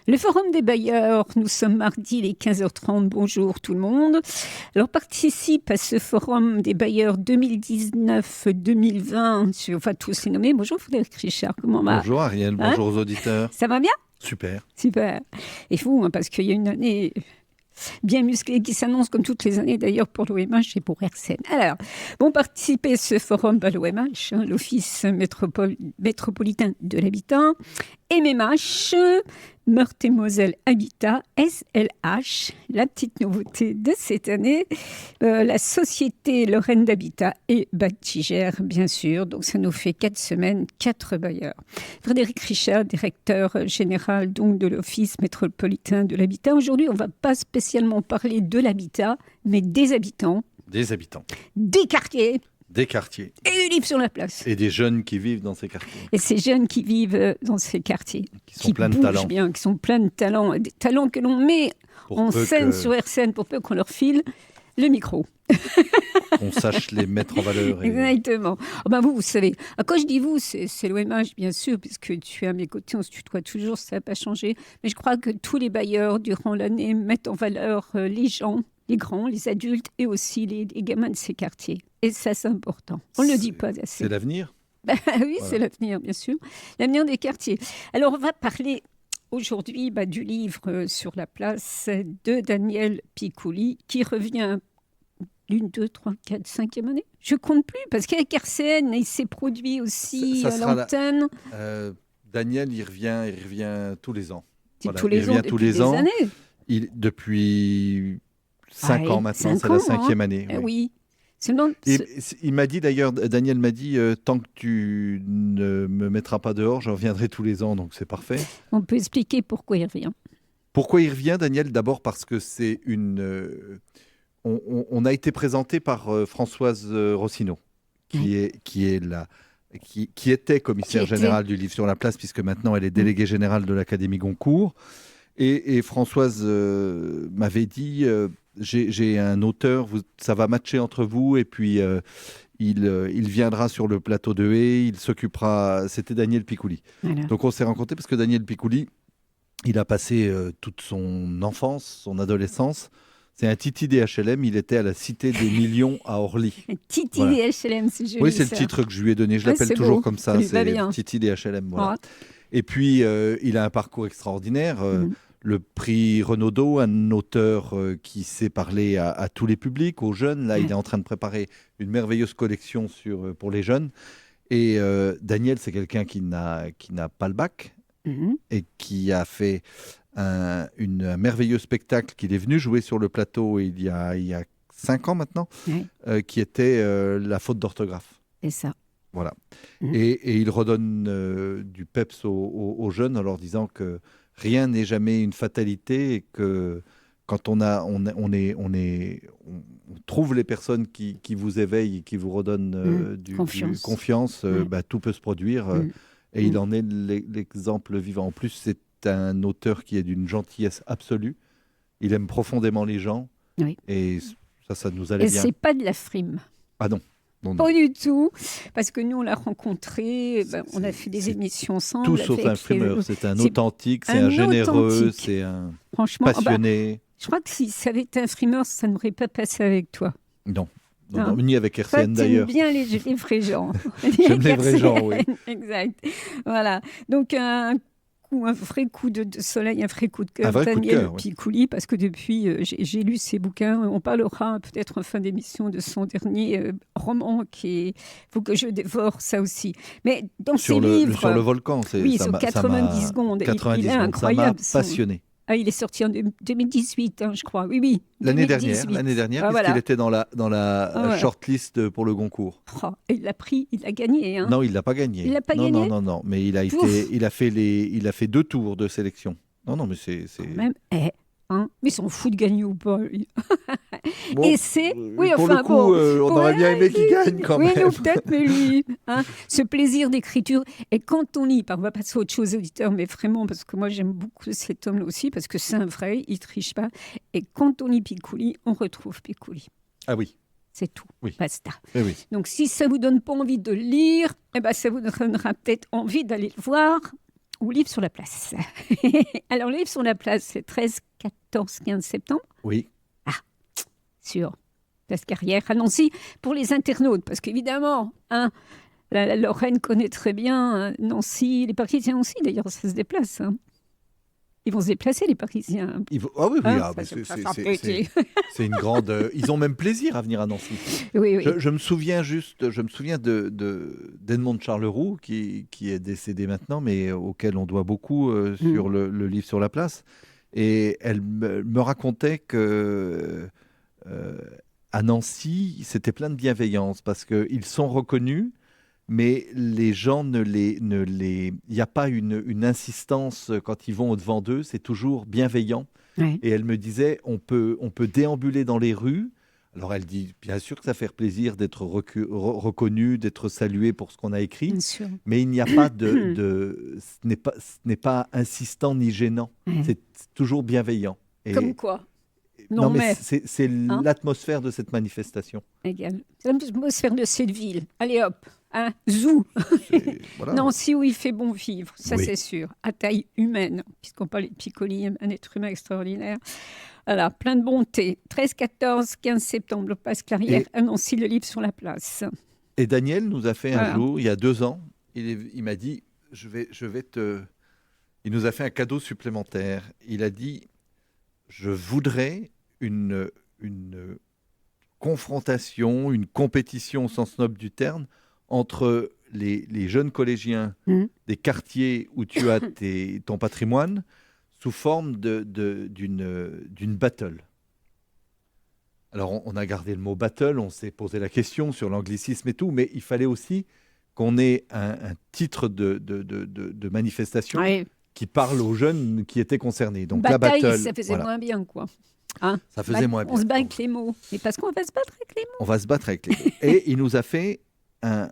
Le Forum des bailleurs, nous sommes mardi les 15h30, bonjour tout le monde. Alors participe à ce Forum des bailleurs 2019-2020, enfin tous les nommés. Bonjour Frédéric Richard, comment va? Bonjour Ariel, bonjour aux auditeurs. Ça va bien? Super. Super. Et fou, parce qu'il y a une année bien musclée qui s'annonce comme toutes les années d'ailleurs pour l'OMH et pour RCN. Alors, bon, participer à ce forum, l'OMH, l'Office métropolitain de l'habitat, MMH, Meurthe-et-Moselle Habitat, SLH, la petite nouveauté de cette année, la Société Lorraine d'Habitat et Bâtigère, bien sûr. Donc, ça nous fait 4 semaines, 4 bailleurs. Frédéric Richard, directeur général donc, de l'Office métropolitain de l'habitat. Aujourd'hui, on ne va pas spécialement parler de l'habitat, mais des habitants. Des habitants. Des quartiers. Des quartiers. Et du livre sur la place. Et des jeunes qui vivent dans ces quartiers. Et ces jeunes qui vivent dans ces quartiers. Qui sont pleins de talent. Bien, qui sont pleins de talent. Des talents que l'on met en scène sur RCN pour peu qu'on leur file le micro. Qu'on sache les mettre en valeur. Exactement. Oh ben vous savez, quand je dis vous, c'est l'OMH, bien sûr, puisque tu es à mes côtés, on se tutoie toujours, ça n'a pas changé. Mais je crois que tous les bailleurs, durant l'année, mettent en valeur les gens, les grands, les adultes et aussi les gamins de ces quartiers. Et ça, c'est important. On ne le dit pas assez. C'est l'avenir. Oui, voilà. C'est l'avenir, bien sûr. L'avenir des quartiers. Alors, on va parler aujourd'hui du livre sur la place de Daniel Picouli, qui revient d'une, 2, 3, 4, 5e année. Je ne compte plus, parce qu'avec RCN, il s'est produit aussi à l'antenne. Daniel, il revient tous les ans. Voilà, tous les ans, depuis des années. Depuis 5 ans maintenant, c'est la 5e année. Oui. Il m'a dit d'ailleurs, Daniel m'a dit, tant que tu ne me mettras pas dehors, je reviendrai tous les ans, donc c'est parfait. On peut expliquer pourquoi il revient. Pourquoi il revient, Daniel? D'abord parce que c'est on a été présenté par Françoise Rossineau, qui était commissaire générale du livre sur la place, puisque maintenant elle est déléguée générale de l'Académie Goncourt. Et Françoise m'avait dit, j'ai un auteur, ça va matcher entre vous, et puis il viendra sur le plateau de Haye, il s'occupera, c'était Daniel Picouli. Voilà. Donc on s'est rencontrés parce que Daniel Picouli, il a passé toute son enfance, son adolescence. C'est un Titi des HLM, il était à la Cité des Millions à Orly. Titi des HLM, c'est joli. Oui, c'est le titre que je lui ai donné, je l'appelle toujours beau. Comme ça, c'est Titi des HLM. Voilà. Et puis, il a un parcours extraordinaire. Le prix Renaudot, un auteur qui sait parler à tous les publics, aux jeunes. Là, il est en train de préparer une merveilleuse collection pour les jeunes. Et Daniel, c'est quelqu'un qui n'a pas le bac et qui a fait un merveilleux spectacle qu'il est venu jouer sur le plateau il y a 5 ans maintenant, qui était La faute d'orthographe. C'est ça. Voilà. Et il redonne du peps aux jeunes en leur disant que rien n'est jamais une fatalité et que quand on trouve les personnes qui vous éveillent et qui vous redonnent du confiance, tout peut se produire. Et il en est l'exemple vivant. En plus, c'est un auteur qui est d'une gentillesse absolue. Il aime profondément les gens. Oui. Et ça nous allait bien. Et c'est pas de la frime. Ah non. Non. Pas du tout, parce que nous, on l'a rencontré, on a fait des émissions ensemble. Tout sauf un frimeur, c'est un authentique, c'est un généreux, c'est un passionné. Je crois que si ça avait été un frimeur, ça n'aurait pas passé avec toi. Non, ni avec RCN d'ailleurs. J'aime bien les vrais gens. J'aime les vrais gens, oui. Exact. Voilà, donc un vrai coup de soleil, un vrai coup de cœur, Daniel Picouli, parce que depuis, j'ai lu ses bouquins. On parlera peut-être en fin d'émission de son dernier roman il faut que je dévore ça aussi. Mais dans ses livres... Sur le volcan, oui, sur 90 secondes. 90 il est secondes, incroyable. Ça m'a passionné. Il est sorti en 2018, je crois. Oui. L'année dernière, puisqu'il était dans la shortlist pour le Goncourt. Et il l'a pris, il l'a gagné. Non, il ne l'a pas gagné. Il l'a pas gagné. Non, mais il a fait 2 tours de sélection. Non, mais c'est... Même, mais ils s'en foutent de gagner ou pas, lui. Bon, et c'est... Oui, pour le coup, on aurait bien aimé qu'il gagne quand même. Oui, peut-être, mais lui, ce plaisir d'écriture. Et quand on lit, on va passer à autre chose, auditeurs, mais vraiment, parce que moi, j'aime beaucoup cet homme-là aussi, parce que c'est un vrai, il ne triche pas. Et quand on lit Picouli, on retrouve Picouli. Ah oui. C'est tout, oui. Basta. Oui. Donc, si ça ne vous donne pas envie de lire, ça vous donnera peut-être envie d'aller le voir ou livre sur la place. Alors, le livre sur la place, c'est 13, 14, 15 septembre. Oui. Ah, sur Place Carrière à Nancy, pour les internautes, parce qu'évidemment, la Lorraine connaît très bien Nancy, les Parisiens aussi, d'ailleurs, ça se déplace. Ils vont se déplacer, les Parisiens. Ah oui, c'est une grande... Ils ont même plaisir à venir à Nancy. Oui. Je me souviens d'Edmond de Charleroux, qui est décédé maintenant, mais auquel on doit beaucoup sur le livre sur la place. Et elle me racontait que à Nancy, c'était plein de bienveillance, parce qu'ils sont reconnus, mais les gens il n'y a pas une insistance quand ils vont au-devant d'eux, c'est toujours bienveillant. Oui. Et elle me disait, on peut déambuler dans les rues. Alors elle dit, bien sûr que ça fait plaisir d'être reconnu, d'être salué pour ce qu'on a écrit, bien sûr. Mais il n'y a pas ce n'est pas insistant ni gênant, c'est toujours bienveillant. Comme quoi? Non, mais c'est l'atmosphère de cette manifestation. Égal. C'est l'atmosphère de cette ville. Allez hop, zou. Voilà. Nancy où il fait bon vivre, ça c'est sûr. À taille humaine, puisqu'on parle de Piccoli, un être humain extraordinaire. Voilà, plein de bonté. 13, 14, 15 septembre, Place Carrière, à Nancy, le livre sur la place. Et Daniel nous a fait un jour, il y a 2 ans, il m'a dit, il nous a fait un cadeau supplémentaire. Il a dit, je voudrais une confrontation, une compétition au sens noble du terme entre les jeunes collégiens des quartiers où tu as ton patrimoine sous forme d'une battle. Alors on a gardé le mot battle, on s'est posé la question sur l'anglicisme et tout, mais il fallait aussi qu'on ait un titre de manifestation qui parle aux jeunes qui étaient concernés. Donc bataille, la battle, ça faisait moins bien, quoi. Ça faisait moins bien. On se bat avec les mots. Mais parce qu'on va se battre avec les mots. On va se battre avec les mots. Et il nous a fait un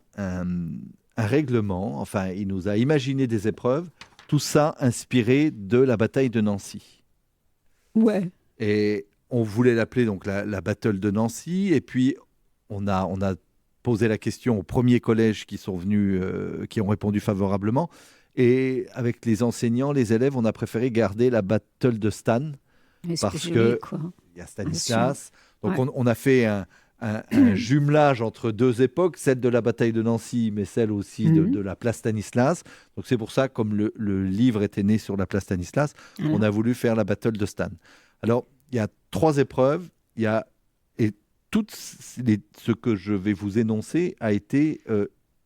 règlement, enfin, il nous a imaginé des épreuves, tout ça inspiré de la bataille de Nancy. Ouais. Et on voulait l'appeler donc la Battle de Nancy. Et puis, on a posé la question aux premiers collèges qui sont venus, qui ont répondu favorablement. Et avec les enseignants, les élèves, on a préféré garder la Battle de Stan. Parce qu'il y a Stanislas. Donc, on a fait un jumelage entre 2 époques, celle de la bataille de Nancy, mais celle aussi de la place Stanislas. Donc, c'est pour ça, comme le livre était né sur la place Stanislas, on a voulu faire la Battle de Stan. Alors, il y a 3 épreuves. Et tout ce que je vais vous énoncer a été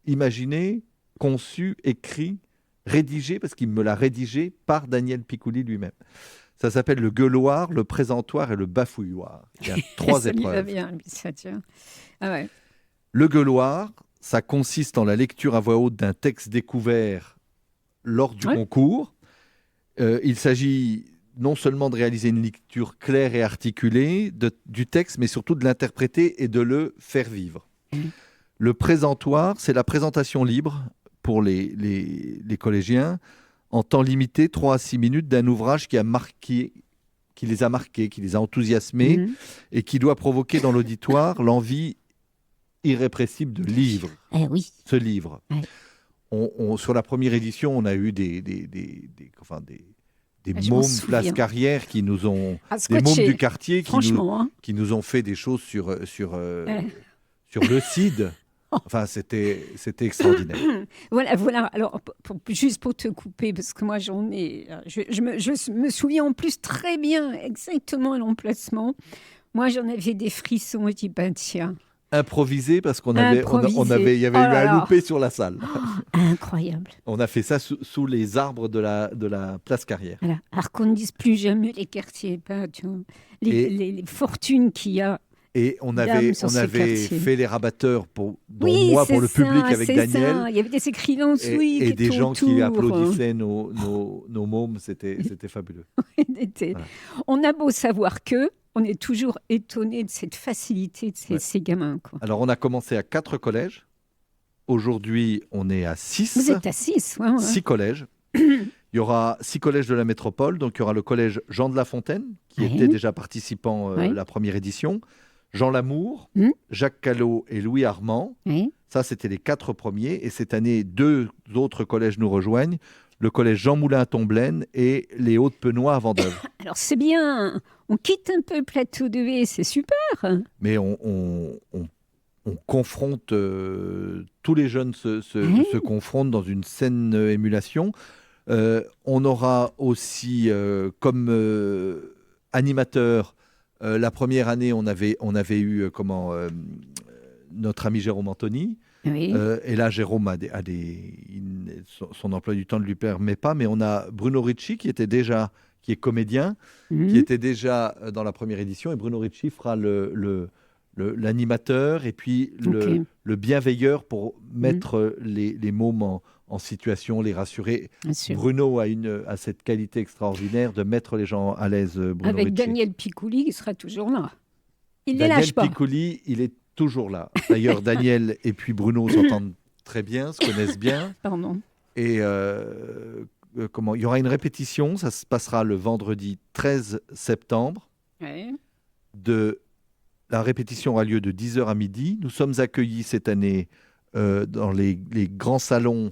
imaginé, conçu, écrit, rédigé, parce qu'il me l'a rédigé par Daniel Piccoli lui-même. Ça s'appelle le gueuloir, le présentoir et le bafouilloir. Il y a 3 épreuves. Ça lui va bien, lui, ça tient. Ah ouais. Le gueuloir, ça consiste en la lecture à voix haute d'un texte découvert lors du concours. Il s'agit non seulement de réaliser une lecture claire et articulée du texte, mais surtout de l'interpréter et de le faire vivre. Le présentoir, c'est la présentation libre pour les collégiens, en temps limité, 3 à 6 minutes, d'un ouvrage qui les a marqués, qui les a enthousiasmés et qui doit provoquer dans l'auditoire l'envie irrépressible de lire ce livre. Sur la première édition, on a eu des mômes Place Carrière qui nous ont... des mômes du quartier qui nous ont fait des choses sur le CID. Enfin, c'était extraordinaire. Voilà. Alors, juste pour te couper, parce que moi, j'en ai... Je me souviens en plus très bien exactement l'emplacement. Moi, j'en avais des frissons. Je dis, ben tiens. Improvisé, parce qu'il y avait eu un loupé sur la salle. Incroyable. On a fait ça sous les arbres de la place Carrière. Voilà. Alors qu'on ne dise plus jamais les quartiers, tu vois, les fortunes qu'il y a. Et on avait fait les rabatteurs pour le public avec Daniel. Ça. Il y avait des écrivains et des gens qui applaudissaient nos mômes. C'était fabuleux. Voilà. On a beau savoir on est toujours étonné de cette facilité de ces gamins. Quoi. Alors, on a commencé à 4 collèges. Aujourd'hui, on est à 6. Vous êtes à 6, 6 collèges. Il y aura 6 collèges de la métropole. Donc, il y aura le collège Jean de La Fontaine, qui était déjà participant la première édition. Jean Lamour, Jacques Callot et Louis Armand. Ça, c'était les 4 premiers. Et cette année, 2 autres collèges nous rejoignent. le collège Jean Moulin à Tomblaine et les Hauts-de-Penoy à Vendôme. Alors c'est bien, on quitte un peu Plateau de Haye, c'est super. Mais on confronte, tous les jeunes se confrontent dans une saine émulation. On aura aussi comme animateur, la première année, on avait eu notre ami Jérôme Anthony. Oui. Et là, Jérôme son emploi du temps ne lui permet pas, mais on a Bruno Ricci qui est comédien, qui était déjà dans la première édition, et Bruno Ricci fera l'animateur et puis le bienveilleur pour mettre les mômes en situation, les rassurer. Bruno a cette qualité extraordinaire de mettre les gens à l'aise. Avec Ricci. Daniel Picouli, qui sera toujours là. Il Daniel ne lâche pas. Picouli, il est toujours là. D'ailleurs, Daniel et puis Bruno s'entendent très bien, se connaissent bien. Pardon. Et il y aura une répétition, ça se passera le vendredi 13 septembre. Oui. La répétition aura lieu de 10h à midi. Nous sommes accueillis cette année dans les grands salons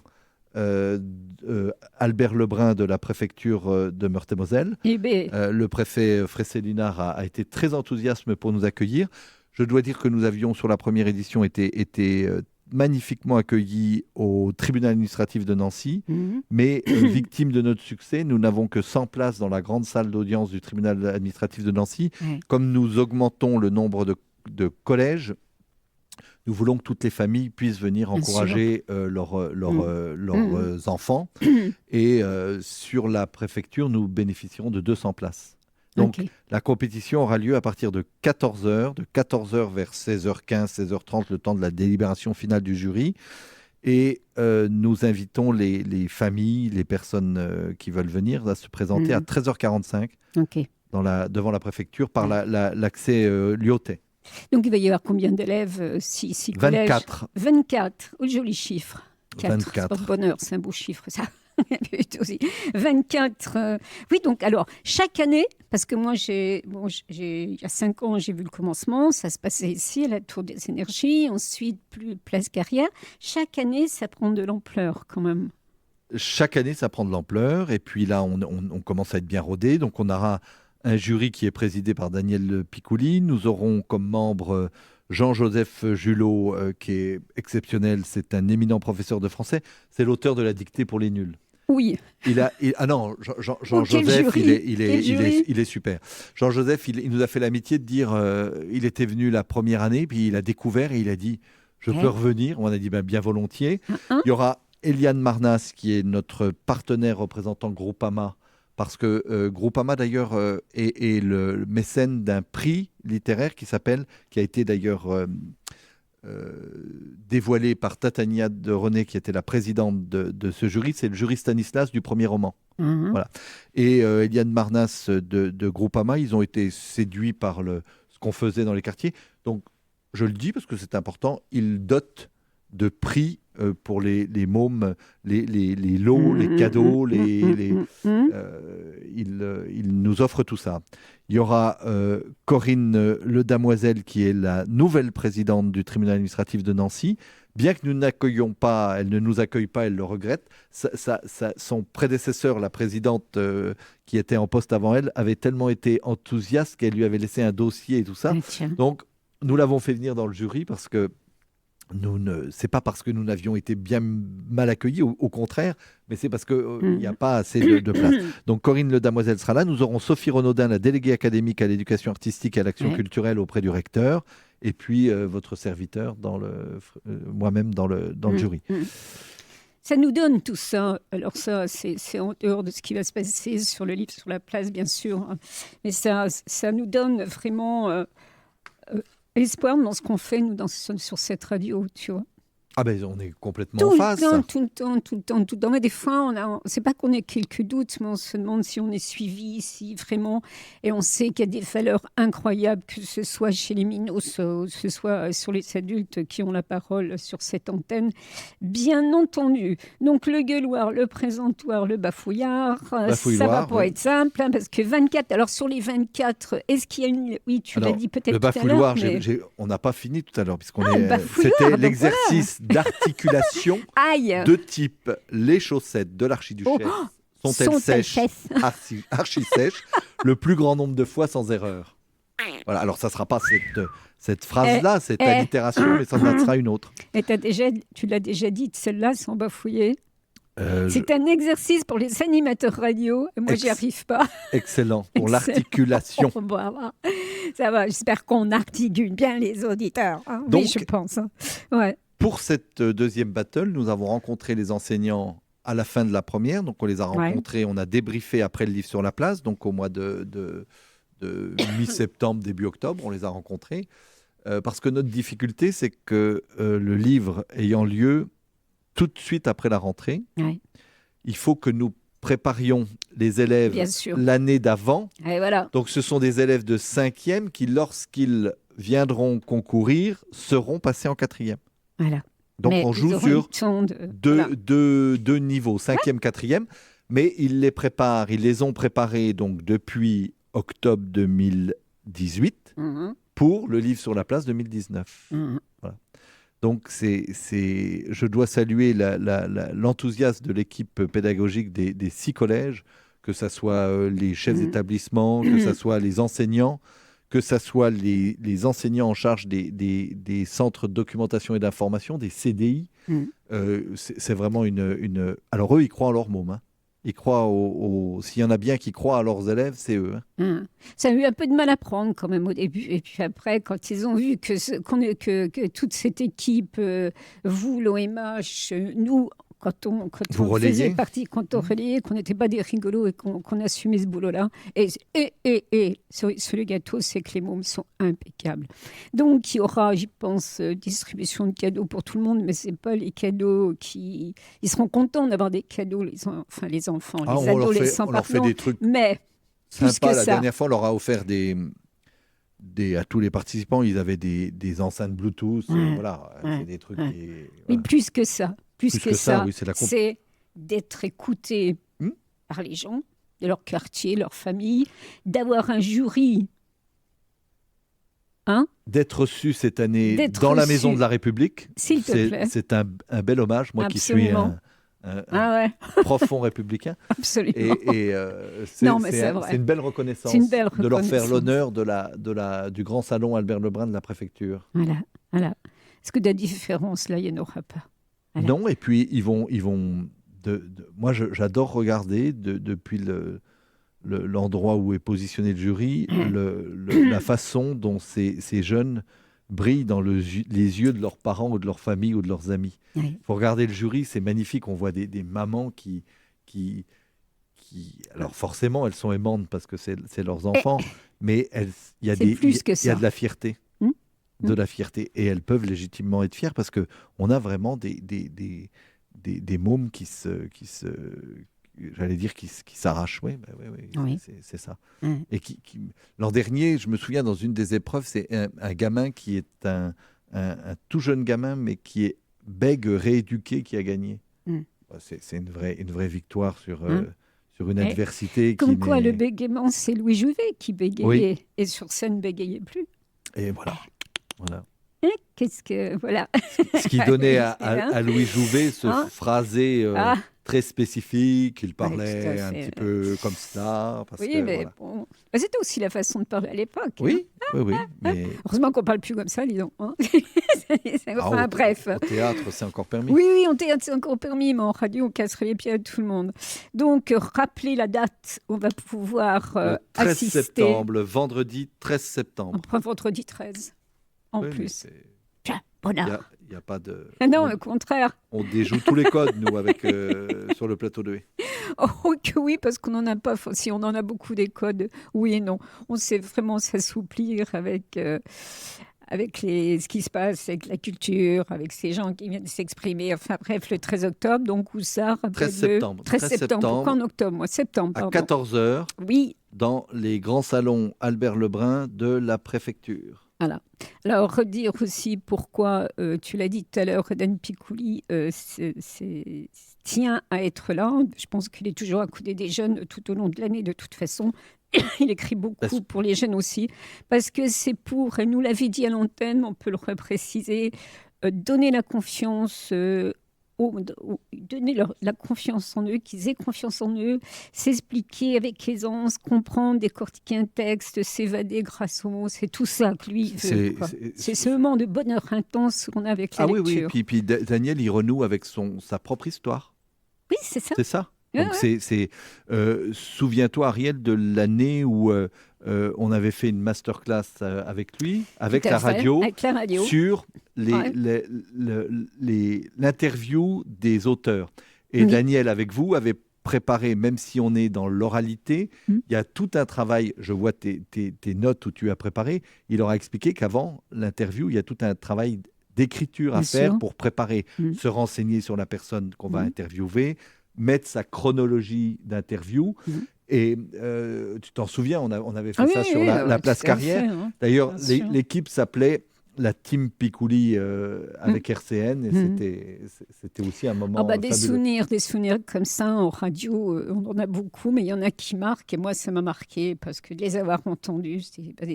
Albert Lebrun de la préfecture de Meurthe-et-Moselle. Le préfet Fressé-Lunard a été très enthousiaste pour nous accueillir. Je dois dire que nous avions, sur la première édition, été magnifiquement accueillis au tribunal administratif de Nancy, mais victime de notre succès, nous n'avons que 100 places dans la grande salle d'audience du tribunal administratif de Nancy. Comme nous augmentons le nombre de collèges, nous voulons que toutes les familles puissent venir encourager leurs enfants. Et sur la préfecture, nous bénéficierons de 200 places. Donc, la compétition aura lieu à partir de 14h, vers 16h15, 16h30, le temps de la délibération finale du jury. Et nous invitons les familles, les personnes qui veulent venir à se présenter à 13h45 devant la préfecture par l'accès Lyotais. Donc, il va y avoir combien d'élèves? 6 collèges. 24. 24, oh, joli chiffre. 24. Porte-bonheur, c'est un beau chiffre, ça. 24. Oui, donc, alors, chaque année, parce que moi, il y a 5 ans, j'ai vu le commencement, ça se passait ici, à la Tour des Énergies, ensuite, Place Carrière. Chaque année, ça prend de l'ampleur, quand même. Chaque année, ça prend de l'ampleur, et puis là, on commence à être bien rodé, donc on aura un jury qui est présidé par Daniel Picouli. Nous aurons comme membre Jean-Joseph Julot, qui est exceptionnel. C'est un éminent professeur de français. C'est l'auteur de la dictée pour les nuls. Oui. Jean-Joseph, il est super. Jean-Joseph, il nous a fait l'amitié de dire, il était venu la première année, puis il a découvert et il a dit, je peux revenir. On a dit, bien volontiers. Il y aura Eliane Marnas, qui est notre partenaire représentant Groupama, parce que Groupama, d'ailleurs, est le mécène d'un prix littéraire qui a été d'ailleurs dévoilé par Tatania de René, qui était la présidente de ce jury. C'est le jury Stanislas du premier roman. Voilà. Et Eliane Marnas de Groupama, ils ont été séduits par ce qu'on faisait dans les quartiers. Donc, je le dis parce que c'est important, ils dotent de prix pour les mômes, les lots, les cadeaux, il nous offre tout ça. Il y aura Corinne Le Damoiselle, qui est la nouvelle présidente du tribunal administratif de Nancy. Bien que nous n'accueillions pas, elle ne nous accueille pas, elle le regrette. Son prédécesseur, la présidente qui était en poste avant elle, avait tellement été enthousiaste qu'elle lui avait laissé un dossier et tout ça. Donc, nous l'avons fait venir dans le jury parce que c'est pas parce que nous n'avions été bien mal accueillis, au contraire, mais c'est parce qu'il n'y a pas assez de place. Donc Corinne Le Damoiselle sera là. Nous aurons Sophie Renaudin, la déléguée académique à l'éducation artistique et à l'action culturelle auprès du recteur, et puis votre serviteur, moi-même dans le jury. Ça nous donne tout ça. Alors ça, c'est en dehors de ce qui va se passer sur le livre, sur la place, bien sûr. Mais ça nous donne vraiment... espoir dans ce qu'on fait, nous, sur cette radio, tu vois. Ah ben, on est complètement en phase. Tout le temps. Mais des fois, c'est pas qu'on ait quelques doutes, mais on se demande si on est suivi, si vraiment... Et on sait qu'il y a des valeurs incroyables, que ce soit chez les minots, que ce soit sur les adultes qui ont la parole sur cette antenne. Bien entendu. Donc, le gueuloir, le présentoir, le bafouillard, ça va pas être simple, parce que 24... Alors, sur les 24, est-ce qu'il y a une... Oui, tu l'as dit peut-être tout à l'heure. Le bafouilloir, on n'a pas fini tout à l'heure, puisqu'on c'était l'exercice d'articulation de type les chaussettes de l'archiduchesse sont-elles sèches, archi sèches, le plus grand nombre de fois sans erreur. Voilà, alors ça ne sera pas cette phrase-là, cette allitération, mais ça sera une autre. Et tu l'as déjà dit, celle-là, sans bafouiller. C'est un exercice pour les animateurs radio, et moi, j'y arrive pas. Excellent, pour l'articulation. Ça va, j'espère qu'on articule bien les auditeurs. Hein. Donc, oui, je pense. Hein. Ouais. Pour cette deuxième battle, nous avons rencontré les enseignants à la fin de la première. Donc, on les a rencontrés, on a débriefé après le livre sur la place, donc au mois de mi-septembre, début octobre, on les a rencontrés. Parce que notre difficulté, c'est que le livre ayant lieu tout de suite après la rentrée, il faut que nous préparions les élèves l'année d'avant. Voilà. Donc ce sont des élèves de 5e qui, lorsqu'ils viendront concourir, seront passés en 4e. Voilà. Donc on joue sur deux niveaux, 5e, 4e, mais ils les ont préparés donc depuis octobre 2018 pour le livre sur la place 2019. Voilà. Donc, je dois saluer l'enthousiasme de l'équipe pédagogique des 6 collèges, que ce soit les chefs d'établissement, que ce soit les enseignants, que ce soit les enseignants en charge des centres de documentation et d'information, des CDI. C'est vraiment une... Alors, eux, ils croient en leur môme. Hein. Ils croient s'il y en a bien qui croient à leurs élèves, c'est eux. Hein. Ça a eu un peu de mal à prendre quand même au début. Et puis après, quand ils ont vu que toute cette équipe, vous, l'OMH, nous, quand on faisait partie, quand on relayait, qu'on n'était pas des rigolos et qu'on assumait ce boulot-là. Et sur le gâteau, c'est que les mômes sont impeccables. Donc, il y aura, j'y pense, distribution de cadeaux pour tout le monde, mais ce n'est pas les cadeaux qui... Ils seront contents d'avoir des cadeaux, les enfants, les adolescents, on leur fait des trucs mais plus sympas. Que la ça. Dernière fois, on leur a offert à tous les participants, ils avaient des enceintes Bluetooth. C'est des trucs qui... Mais plus que ça. Plus que ça, oui, c'est d'être écouté par les gens, de leur quartier, leur famille, d'avoir un jury. D'être reçu cette année dans la Maison de la République. S'il te plaît. C'est un bel hommage, moi Absolument. qui suis un profond républicain. Absolument. C'est une belle reconnaissance de leur faire l'honneur du grand salon Albert Lebrun de la préfecture. Voilà. Est-ce que de la différence, là, il n'y en aura pas? Voilà. Non, et puis ils vont moi, j'adore regarder depuis l'endroit où est positionné le jury, la façon dont ces jeunes brillent dans les yeux de leurs parents ou de leur famille ou de leurs amis. Il faut regarder le jury, c'est magnifique. On voit des mamans qui alors forcément, elles sont aimantes parce que c'est leurs enfants, mais il y a de la fierté. De la fierté, et elles peuvent légitimement être fières parce que on a vraiment des mômes qui s'arrachent. Oui. C'est ça. Et l'an dernier, je me souviens, dans une des épreuves, c'est un gamin qui est un tout jeune gamin, mais qui est bègue rééduqué, qui a gagné. C'est une vraie victoire sur une adversité. Comme quoi, le bégaiement, c'est Louis Jouvet qui bégayait, et sur scène bégayait plus. Et voilà. Ce qui donnait à Louis Jouvet ce phrasé très spécifique. Il parlait un petit peu comme ça. Bon, c'était aussi la façon de parler à l'époque. Oui. Mais... Heureusement qu'on ne parle plus comme ça, disons. Bref. Au théâtre, c'est encore permis. Oui, au théâtre, c'est encore permis, mais en radio, on casserait les pieds à tout le monde. Donc, rappelez la date, on va pouvoir assister. 13 septembre, le vendredi 13 septembre. Vendredi 13. En plus. Il n'y a pas de... non, au contraire. On déjoue tous les codes, nous, sur le plateau de Haye. Oh, que oui, parce qu'on n'en a pas. Si on en a beaucoup des codes, oui et non. On sait vraiment s'assouplir avec ce qui se passe, avec la culture, avec ces gens qui viennent s'exprimer. Enfin bref, le 13 octobre, donc où ça 13 septembre. 13 septembre. Pourquoi en octobre? Moi, septembre, pardon. À 14h, oui. Dans les grands salons Albert Lebrun de la préfecture. Voilà. Alors, redire aussi pourquoi, tu l'as dit tout à l'heure, Dan Picouli tient à être là. Je pense qu'il est toujours à côté des jeunes tout au long de l'année, de toute façon. Il écrit beaucoup pour les jeunes aussi, parce que c'est pour, et nous l'avait dit à l'antenne, on peut le repréciser, donner la confiance donner la confiance en eux, qu'ils aient confiance en eux, s'expliquer avec aisance, comprendre, décortiquer un texte, s'évader grâce au mot, c'est tout ça que lui veut. C'est ce moment de bonheur intense qu'on a avec la lecture. Oui. Puis Daniel, il renoue avec sa propre histoire. Oui, c'est ça. C'est ça. Donc souviens-toi, Ariel, de l'année où on avait fait une masterclass avec lui, avec la radio, sur l'interview des auteurs. Et Daniel, avec vous, avait préparé, même si on est dans l'oralité, il y a tout un travail, je vois tes notes où tu as préparé, il leur a expliqué qu'avant l'interview, il y a tout un travail d'écriture à faire pour préparer, se renseigner sur la personne qu'on va interviewer, mettre sa chronologie d'interview. Et tu t'en souviens, on avait fait ça sur la place Carrière. D'ailleurs, l'équipe s'appelait la Team Picouli avec RCN. Et c'était aussi un moment des souvenirs comme ça en radio, on en a beaucoup, mais il y en a qui marquent. Et moi, ça m'a marqué parce que de les avoir entendus,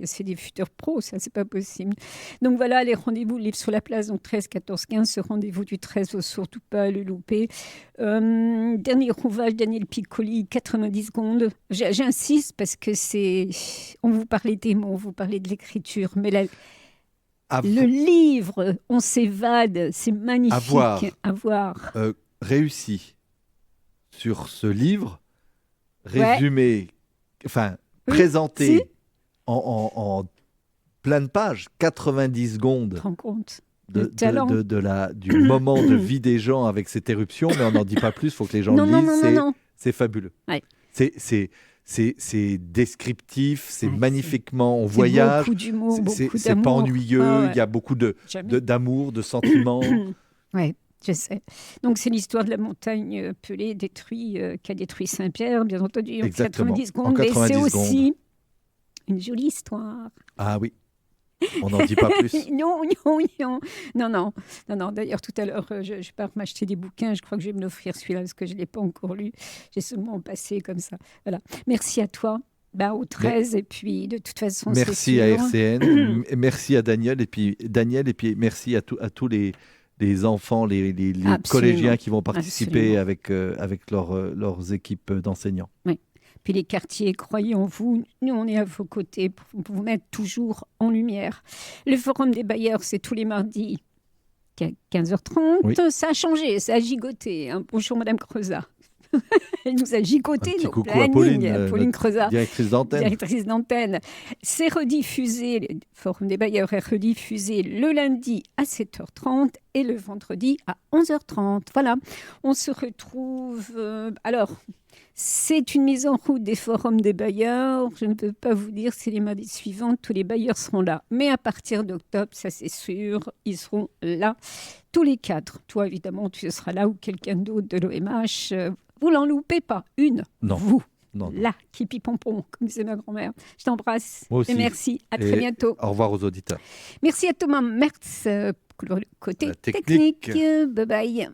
c'est des futurs pros, ça, c'est pas possible. Donc voilà, les rendez-vous, livre sur la place, donc 13, 14, 15. Ce rendez-vous du 13, faut surtout pas le louper. Dernier ouvrage, Daniel Piccoli, 90 secondes. J'insiste parce que on vous parlait des mots, on vous parlait de l'écriture, mais le livre, on s'évade, c'est magnifique à voir. Réussi sur ce livre, résumé, présenté en plein de pages, 90 secondes. Tu te rends compte du moment de vie des gens avec cette éruption, mais on n'en dit pas plus, il faut que les gens le lisent. C'est fabuleux. Ouais. C'est descriptif, c'est magnifiquement, on voyage, beaucoup d'humour, c'est pas ennuyeux, il y a beaucoup d'amour, de sentiments. Oui, je sais. Donc c'est l'histoire de la montagne Pelée détruite, qui a détruit Saint-Pierre, bien entendu, en 90 secondes, mais c'est aussi une jolie histoire. Ah oui. On n'en dit pas plus. Non. D'ailleurs, tout à l'heure, je pars m'acheter des bouquins. Je crois que je vais me l'offrir celui-là parce que je ne l'ai pas encore lu. J'ai seulement passé comme ça. Voilà. Merci à toi. Au 13, et puis de toute façon, merci à RCN, merci à Daniel, et puis merci à tous les enfants, les collégiens qui vont participer avec leurs équipes d'enseignants. Oui. Puis les quartiers, croyez en vous, nous on est à vos côtés pour vous mettre toujours en lumière. Le forum des bailleurs, c'est tous les mardis à 15h30. Oui. Ça a changé, ça a gigoté. Bonjour Madame Creusat. Elle nous a gigoté nos plannings. Pauline Creusat, directrice d'antenne. C'est rediffusé, le forum des bailleurs est rediffusé le lundi à 7h30 et le vendredi à 11h30. Voilà, on se retrouve... c'est une mise en route des forums des bailleurs. Je ne peux pas vous dire si les mardis suivants, tous les bailleurs seront là. Mais à partir d'octobre, ça c'est sûr, ils seront là. Tous les 4. Toi, évidemment, tu seras là ou quelqu'un d'autre de l'OMH. Vous n'en loupez pas une. Non. Vous. Non. Là, qui pipompon, comme disait ma grand-mère. Je t'embrasse. Moi aussi. Et merci. À très bientôt. Au revoir aux auditeurs. Merci à Thomas Mertz, côté technique. Bye bye.